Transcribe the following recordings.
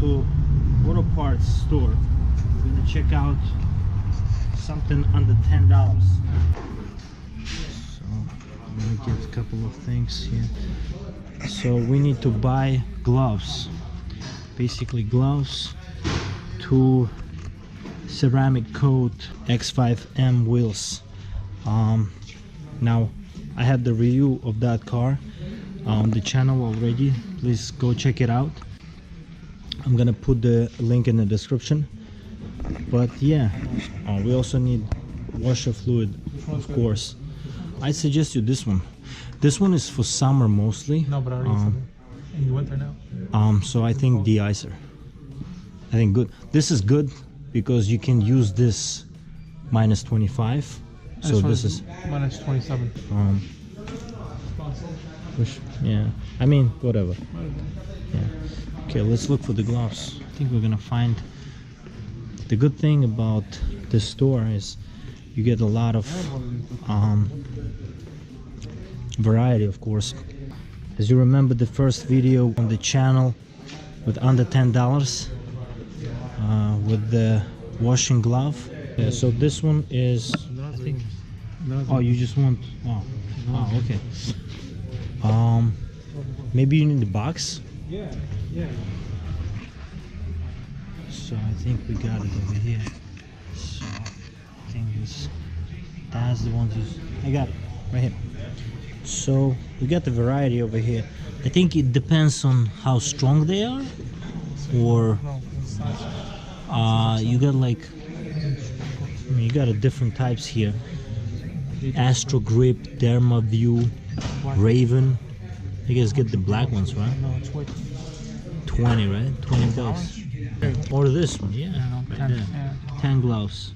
to auto parts store. We're gonna check out something under $10. So I'm gonna get a couple of things here. So we need to buy gloves, basically gloves, two ceramic coat X5M wheels. Now I have the review of that car on the channel already. Please go check it out. I'm gonna put the link in the description. But yeah, we also need washer fluid, of course. I suggest you this one. This one is for summer mostly. No, but I already said it. In the winter now. So I think de-icer. I think good. This is good because you can use this minus 25. So this is minus 27. Yeah. I mean, whatever. Yeah. Okay, let's look for the gloves. I think we're gonna find. The good thing about this store is you get a lot of variety, of course. As you remember the first video on the channel with under $10 with the washing glove. Yeah, so this one is, I think, oh, you just want, oh, okay. Maybe you need the box. Yeah. So I think we got it over here. So I think that's the ones. I got it right here. So we got the variety over here. I think it depends on how strong they are, or you got like, I mean, you got a different types here. Astro Grip, Dermaview, Raven. You guys get the black ones, right? No, it's worth 20, right? $20. Or this one, yeah. Right 10, there. yeah. 10 gloves.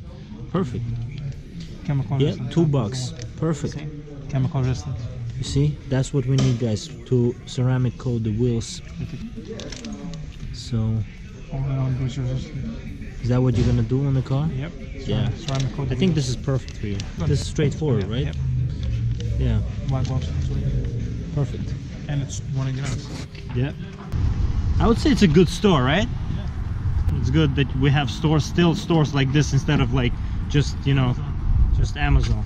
Perfect. Chemical Yeah, resistant. $2. Perfect. Chemical resistant. You see, that's what we need, guys, to ceramic coat the wheels. So, is that what you're gonna do on the car? Yep. Yeah. Ceramic coat. I think this is perfect for you. This is straightforward, right? Yep. Yeah. Black gloves. Perfect. And it's $20. Yeah. I would say it's a good store, right? Yeah. It's good that we have stores, still stores like this instead of like just, you know, just Amazon.